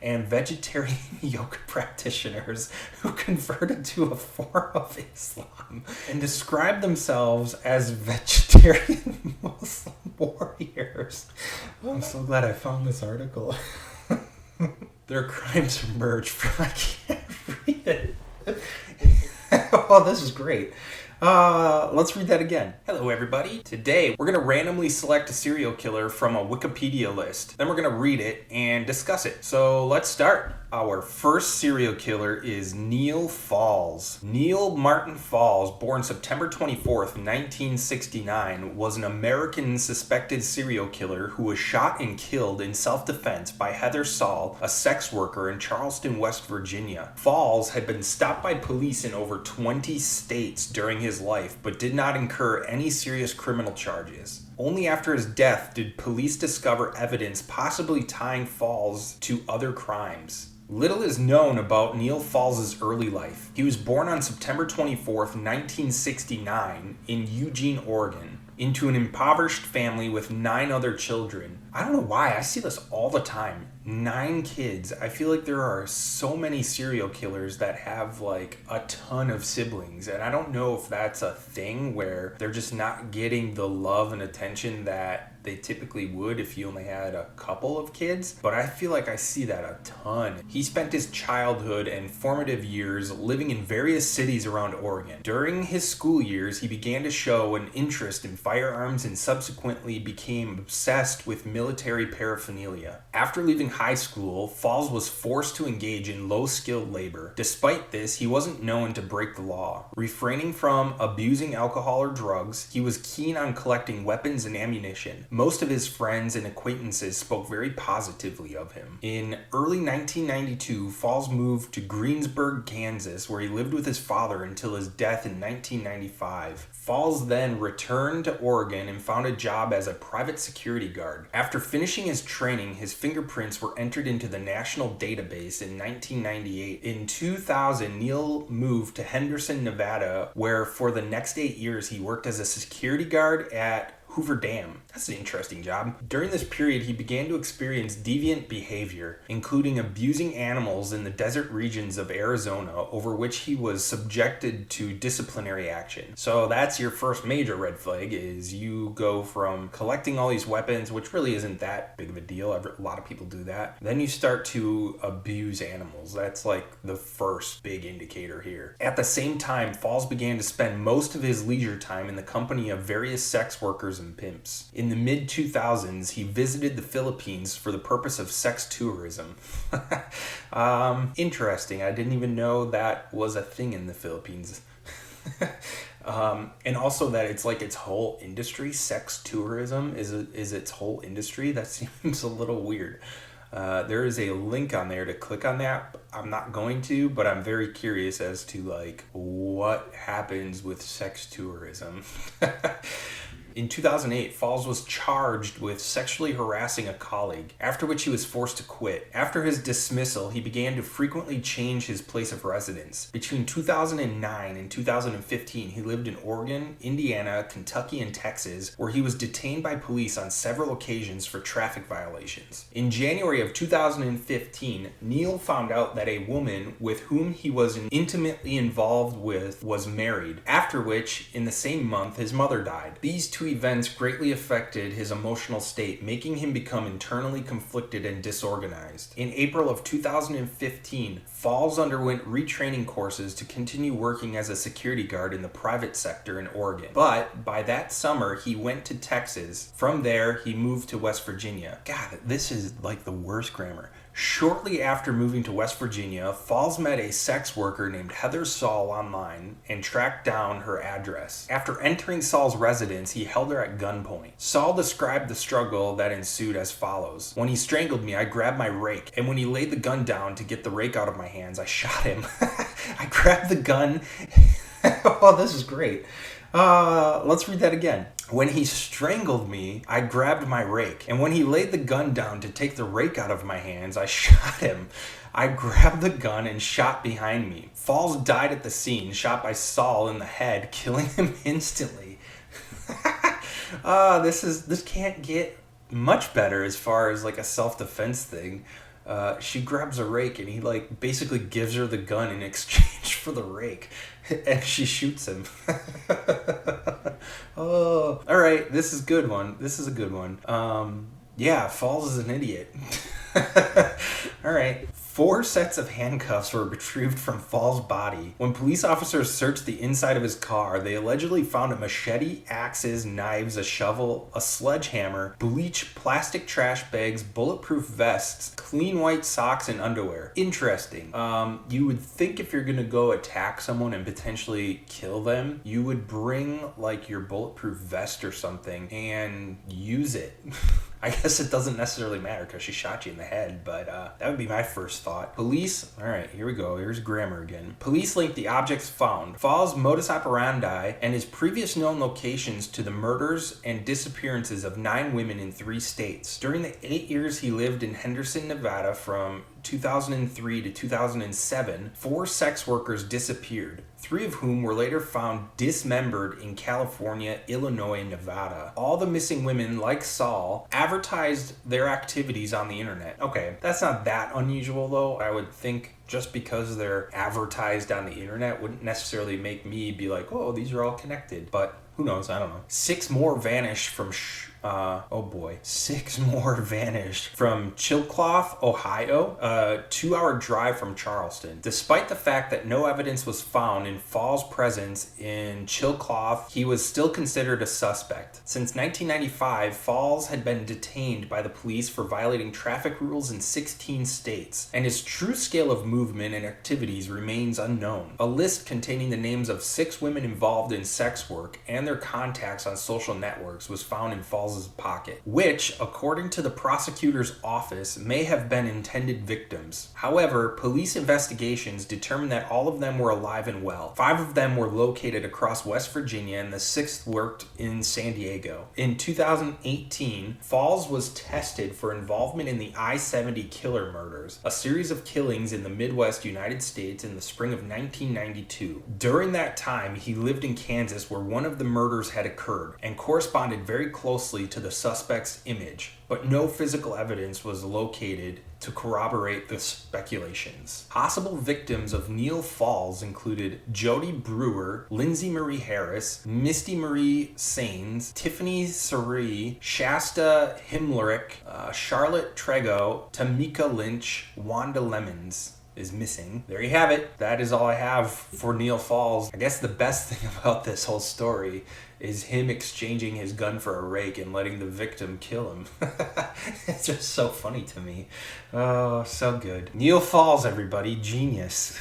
and vegetarian yoga practitioners who converted to a form of Islam and described themselves as vegetarian Muslim warriors. I'm so glad I found this article. Their crimes emerged from... I can't read it. Oh, this is great. Let's read that again. Hello, everybody. Today, we're going to randomly select a serial killer from a Wikipedia list. Then we're going to read it and discuss it. So let's start. Our first serial killer is Neal Falls. Neal Martin Falls, born September 24th, 1969, was an American suspected serial killer who was shot and killed in self-defense by Heather Saul, a sex worker in Charleston, West Virginia. Falls had been stopped by police in over 20 states during his life, but did not incur any serious criminal charges. Only after his death did police discover evidence possibly tying Falls to other crimes. Little is known about Neal Falls' early life. He was born on September 24th, 1969 in Eugene, Oregon, into an impoverished family with 9 other children. I don't know why, I see this all the time. 9 kids. I feel like there are so many serial killers that have like a ton of siblings, and I don't know if that's a thing where they're just not getting the love and attention that they typically would if you only had a couple of kids, but I feel like I see that a ton. He spent his childhood and formative years living in various cities around Oregon. During his school years, he began to show an interest in firearms and subsequently became obsessed with military paraphernalia. After leaving high school, Falls was forced to engage in low-skilled labor. Despite this, he wasn't known to break the law. Refraining from abusing alcohol or drugs, he was keen on collecting weapons and ammunition. Most of his friends and acquaintances spoke very positively of him. In early 1992, Falls moved to Greensburg, Kansas, where he lived with his father until his death in 1995. Falls then returned to Oregon and found a job as a private security guard. After finishing his training, his fingerprints were entered into the national database in 1998. In 2000, Neal moved to Henderson, Nevada, where for the next 8 years he worked as a security guard at Hoover Dam. That's an interesting job. During this period, he began to experience deviant behavior, including abusing animals in the desert regions of Arizona, over which he was subjected to disciplinary action. So that's your first major red flag, is you go from collecting all these weapons, which really isn't that big of a deal. A lot of people do that. Then you start to abuse animals. That's like the first big indicator here. At the same time, Falls began to spend most of his leisure time in the company of various sex workers and pimps. In the mid-2000s, he visited the Philippines for the purpose of sex tourism. Interesting. I didn't even know that was a thing in the Philippines. And also that it's like its whole industry. Sex tourism is its whole industry. That seems a little weird. There is a link on there to click on that. I'm not going to, but I'm very curious as to like what happens with sex tourism. In 2008, Falls was charged with sexually harassing a colleague, after which he was forced to quit. After his dismissal, he began to frequently change his place of residence. Between 2009 and 2015, he lived in Oregon, Indiana, Kentucky, and Texas, where he was detained by police on several occasions for traffic violations. In January of 2015, Neal found out that a woman with whom he was intimately involved with was married, after which, in the same month, his mother died. These two events greatly affected his emotional state, making him become internally conflicted and disorganized. In April of 2015, Falls underwent retraining courses to continue working as a security guard in the private sector in Oregon. But by that summer, he went to Texas. From there, he moved to West Virginia. God, this is like the worst grammar. Shortly after moving to West Virginia, Falls met a sex worker named Heather Saul online and tracked down her address. After entering Saul's residence, he held her at gunpoint. Saul described the struggle that ensued as follows. "When he strangled me, I grabbed my rake, and when he laid the gun down to get the rake out of my hands, I shot him." I grabbed the gun. Oh, this is great. Let's read that again. "When he strangled me, I grabbed my rake, and when he laid the gun down to take the rake out of my hands, I shot him. I grabbed the gun and shot behind me. Falls died at the scene, shot by Saul in the head, killing him instantly." This can't get much better as far as like a self-defense thing. she grabs a rake and he like basically gives her the gun in exchange for the rake. And she shoots him. Oh, all right. This is a good one. Yeah, Falls is an idiot. All right. 4 sets of handcuffs were retrieved from Falls' body. When police officers searched the inside of his car, they allegedly found a machete, axes, knives, a shovel, a sledgehammer, bleach, plastic trash bags, bulletproof vests, clean white socks, and underwear. Interesting. You would think if you're gonna go attack someone and potentially kill them, you would bring like your bulletproof vest or something and use it. I guess it doesn't necessarily matter because she shot you in the head, but that would be my first thought. Police, all right, here we go. Here's grammar again. Police linked the objects found, Falls' modus operandi, and his previous known locations to the murders and disappearances of 9 women in 3 states. During the 8 years he lived in Henderson, Nevada from 2003 to 2007, 4 sex workers disappeared, 3 of whom were later found dismembered in California, Illinois, and Nevada. All the missing women, like Saul, advertised their activities on the internet. Okay, that's not that unusual though. I would think just because they're advertised on the internet wouldn't necessarily make me be like, oh, these are all connected. But who knows? I don't know. 6 more vanished from 6 more vanished from Chillicothe, Ohio, a 2-hour drive from Charleston. Despite the fact that no evidence was found in Falls' presence in Chillicothe, he was still considered a suspect. Since 1995, Falls had been detained by the police for violating traffic rules in 16 states, and his true scale of movement and activities remains unknown. A list containing the names of 6 women involved in sex work and their contacts on social networks was found in Falls' pocket, which, according to the prosecutor's office, may have been intended victims. However, police investigations determined that all of them were alive and well. 5 of them were located across West Virginia, and the 6th worked in San Diego. In 2018, Falls was tested for involvement in the I-70 killer murders, a series of killings in the Midwest United States in the spring of 1992. During that time, he lived in Kansas, where one of the murders had occurred, and corresponded very closely to the suspect's image, but no physical evidence was located to corroborate the speculations. Possible victims of Neal Falls included Jody Brewer, Lindsay Marie Harris, Misty Marie Sains, Tiffany Sari, Shasta Himlerick, Charlotte Trego, Tamika Lynch, Wanda Lemons is missing. There you have it. That is all I have for Neal Falls. I guess the best thing about this whole story is him exchanging his gun for a rake and letting the victim kill him. It's just so funny to me. Oh, so good. Neal Falls, everybody. Genius.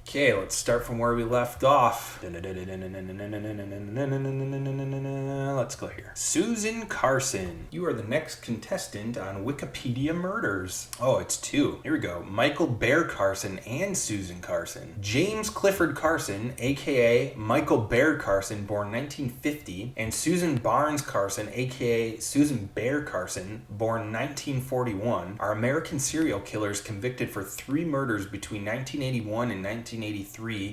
Okay, let's start from where we left off. Let's go here. Susan Carson. You are the next contestant on Wikipedia Murders. Oh, it's 2. Here we go. Michael Bear Carson and Susan Carson. James Clifford Carson, aka Michael Bear Carson, born 1950, and Susan Barnes Carson, aka Suzan Bear Carson, born 1941, are American serial killers convicted for 3 murders between 1981 and 1983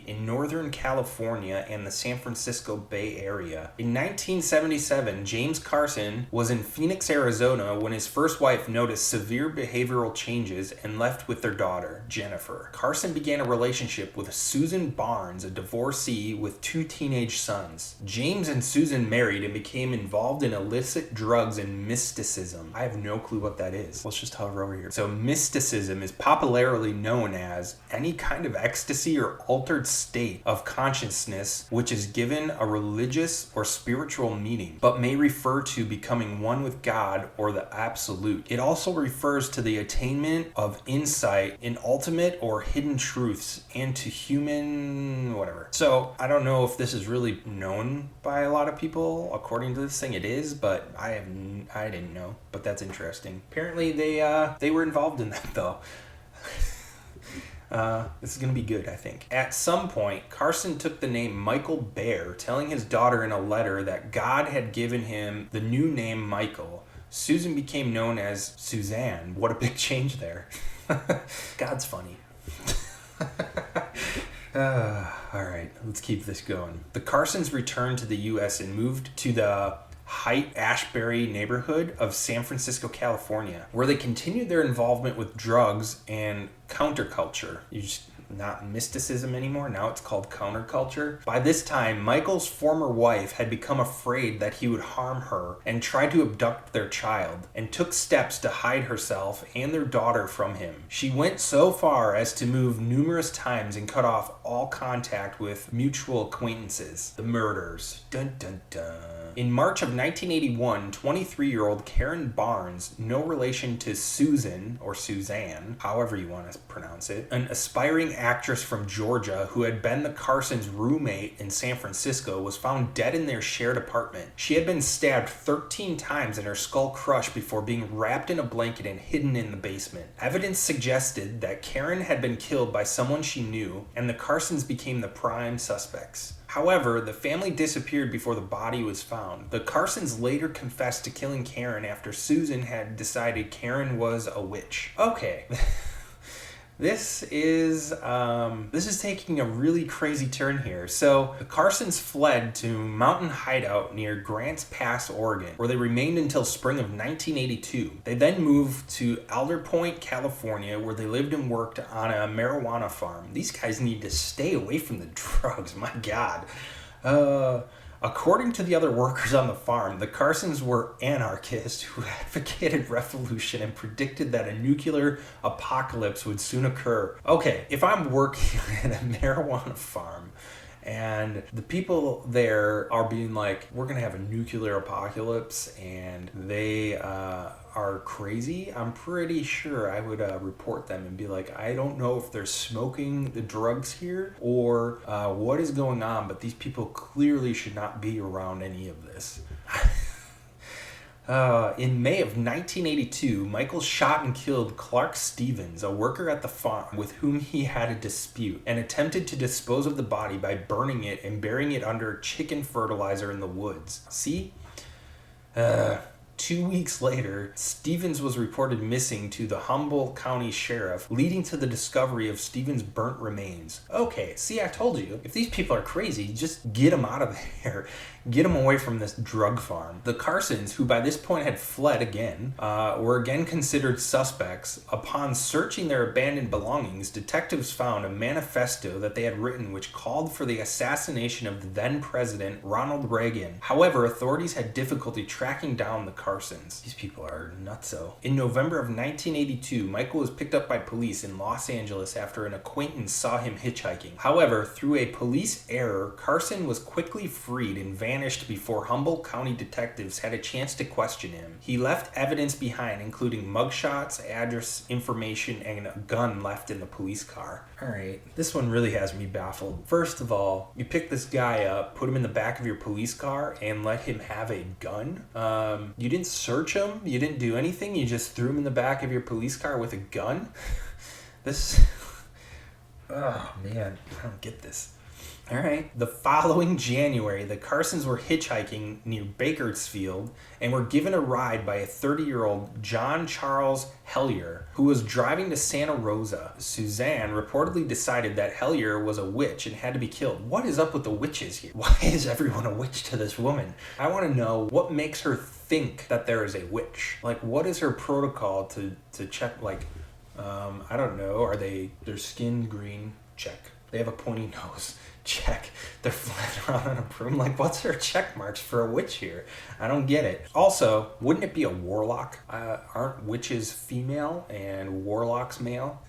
in Northern California and the San Francisco Bay Area. In 1977, James Carson was in Phoenix, Arizona when his first wife noticed severe behavioral changes and left with their daughter, Jennifer. Carson began a relationship with Susan Barnes, a divorcee with 2 teenage sons. James and Susan married and became involved in illicit drugs and mysticism. I have no clue what that is. Let's just hover over here. So mysticism is popularly known as any kind of ecstasy or altered state of consciousness which is given a religious or spiritual meaning, but may refer to becoming one with God or the absolute. It also refers to the attainment of insight in ultimate or hidden truths and to human whatever. So I don't know if this is really known by a lot of people. According to this thing, it is, but I didn't know. But that's interesting. Apparently they were involved in that though. This is going to be good, I think. At some point, Carson took the name Michael Bear, telling his daughter in a letter that God had given him the new name Michael. Susan became known as Suzanne. What a big change there. God's funny. All right, let's keep this going. The Carsons returned to the U.S. and moved to the Haight-Ashbury neighborhood of San Francisco, California, where they continued their involvement with drugs and counterculture. Not mysticism anymore, now it's called counterculture. By this time, Michael's former wife had become afraid that he would harm her and tried to abduct their child, and took steps to hide herself and their daughter from him. She went so far as to move numerous times and cut off all contact with mutual acquaintances. The murders. Dun dun dun. In March of 1981, 23-year-old Karen Barnes, no relation to Susan, or Suzanne, however you want to pronounce it, an aspiring actress from Georgia who had been the Carsons' roommate in San Francisco, was found dead in their shared apartment. She had been stabbed 13 times and her skull crushed before being wrapped in a blanket and hidden in the basement. Evidence suggested that Karen had been killed by someone she knew, and the Carsons became the prime suspects. However, the family disappeared before the body was found. The Carsons later confessed to killing Karen after Susan had decided Karen was a witch. Okay. This is taking a really crazy turn here. So the Carsons fled to Mountain Hideout near Grants Pass, Oregon, where they remained until spring of 1982. They then moved to Alder Point, California, where they lived and worked on a marijuana farm. These guys need to stay away from the drugs, my God. According to the other workers on the farm, the Carsons were anarchists who advocated revolution and predicted that a nuclear apocalypse would soon occur. Okay, if I'm working at a marijuana farm and the people there are being like, we're going to have a nuclear apocalypse, and they are crazy, I'm pretty sure I would report them and be like, I don't know if they're smoking the drugs here or what is going on, but these people clearly should not be around any of this. In May of 1982, Michael shot and killed Clark Stevens, a worker at the farm with whom he had a dispute, and attempted to dispose of the body by burning it and burying it under chicken fertilizer in the woods. See? 2 weeks later, Stevens was reported missing to the Humboldt County Sheriff, leading to the discovery of Stevens' burnt remains. Okay, see, I told you. If these people are crazy, just get them out of there. Get them away from this drug farm. The Carsons, who by this point had fled again, were again considered suspects. Upon searching their abandoned belongings, detectives found a manifesto that they had written which called for the assassination of the then president, Ronald Reagan. However, authorities had difficulty tracking down the Carsons. These people are nutso. In November of 1982, Michael was picked up by police in Los Angeles after an acquaintance saw him hitchhiking. However, through a police error, Carson was quickly freed and vanished before Humboldt County detectives had a chance to question him. He left evidence behind, including mugshots, address information, and a gun left in the police car. Alright, this one really has me baffled. First of all, you pick this guy up, put him in the back of your police car, and let him have a gun? You didn't search him? You didn't do anything? You just threw him in the back of your police car with a gun? Oh man, I don't get this. All right. The following January, the Carsons were hitchhiking near Bakersfield and were given a ride by a 30-year-old John Charles Hellier, who was driving to Santa Rosa. Suzanne reportedly decided that Hellier was a witch and had to be killed. What is up with the witches here? Why is everyone a witch to this woman? I want to know what makes her think that there is a witch. Like, what is her protocol to check, like, I don't know, are their skin green? Check. They have a pointy nose. Check. They're flying around on a broom. Like, what's her check marks for a witch here? I don't get it. Also, wouldn't it be a warlock? Aren't witches female and warlocks male?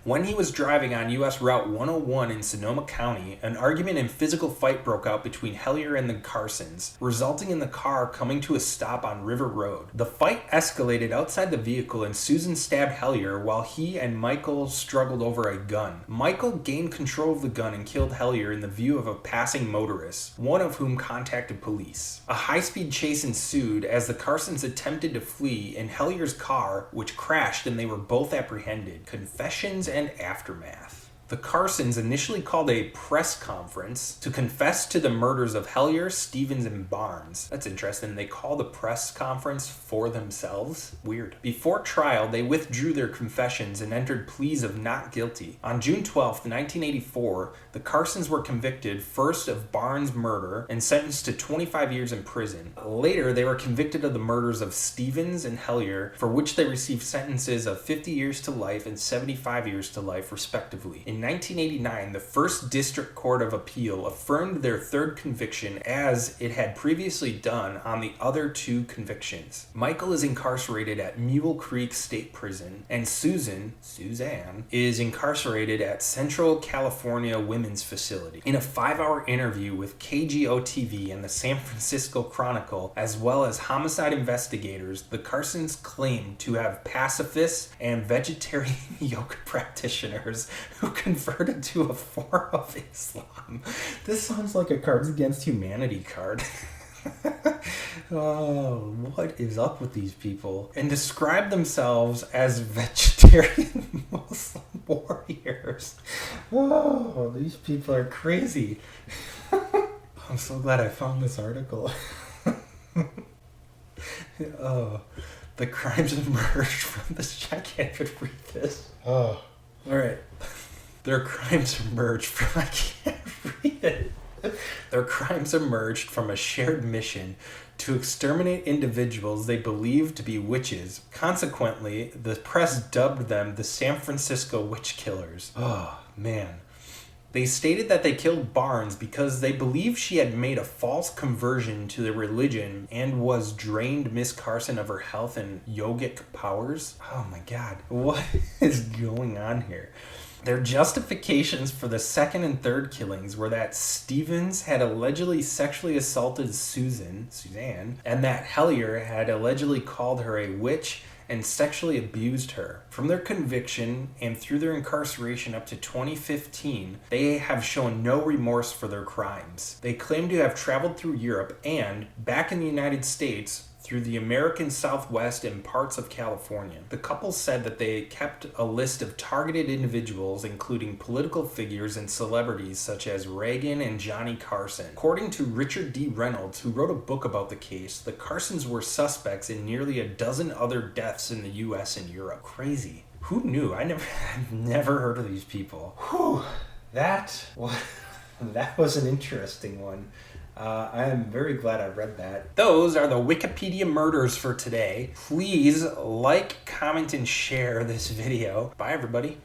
When he was driving on U.S. Route 101 in Sonoma County, an argument and physical fight broke out between Hellier and the Carsons, resulting in the car coming to a stop on River Road. The fight escalated outside the vehicle and Susan stabbed Hellier while he and Michael struggled over a gun. Michael gained control of the gun and killed Hellier in the view of a passing motorist, one of whom contacted police. A high-speed chase ensued as the Carsons attempted to flee in Hellier's car, which crashed and they were both apprehended. Confessions and aftermath. The Carsons initially called a press conference to confess to the murders of Hellier, Stevens, and Barnes. That's interesting. They called a press conference for themselves? Weird. Before trial, they withdrew their confessions and entered pleas of not guilty. On June 12, 1984, the Carsons were convicted first of Barnes' murder and sentenced to 25 years in prison. Later, they were convicted of the murders of Stevens and Hellier, for which they received sentences of 50 years to life and 75 years to life, respectively. In 1989, the First District Court of Appeal affirmed their third conviction as it had previously done on the other two convictions. Michael is incarcerated at Mule Creek State Prison, and Suzan, is incarcerated at Central California Women's Facility. In a 5-hour interview with KGO-TV and the San Francisco Chronicle, as well as homicide investigators, the Carsons claimed to have pacifists and vegetarian yoga practitioners who converted to a form of Islam. This sounds like a Cards Against Humanity card. Oh, what is up with these people? And describe themselves as vegetarian Muslim warriors. Oh, these people are crazy. I'm so glad I found this article. Oh, the crimes emerged from this. I can't even read this. Oh, all right. Their crimes emerged from. I can't read it. Their crimes emerged from a shared mission to exterminate individuals they believed to be witches. Consequently, the press dubbed them the San Francisco Witch Killers. Oh, man. They stated that they killed Barnes because they believed she had made a false conversion to the religion and was drained Miss Carson of her health and yogic powers. Oh my God, what is going on here? Their justifications for the second and third killings were that Stevens had allegedly sexually assaulted Suzan, and that Hellier had allegedly called her a witch and sexually abused her. From their conviction and through their incarceration up to 2015, they have shown no remorse for their crimes. They claim to have traveled through Europe and, back in the United States, through the American Southwest and parts of California. The couple said that they kept a list of targeted individuals, including political figures and celebrities such as Reagan and Johnny Carson. According to Richard D. Reynolds, who wrote a book about the case, the Carsons were suspects in nearly a dozen other deaths in the US and Europe. Crazy. Who knew? I've never heard of these people. Whew. That was an interesting one. I am very glad I read that. Those are the Wikipedia murders for today. Please like, comment, and share this video. Bye, everybody.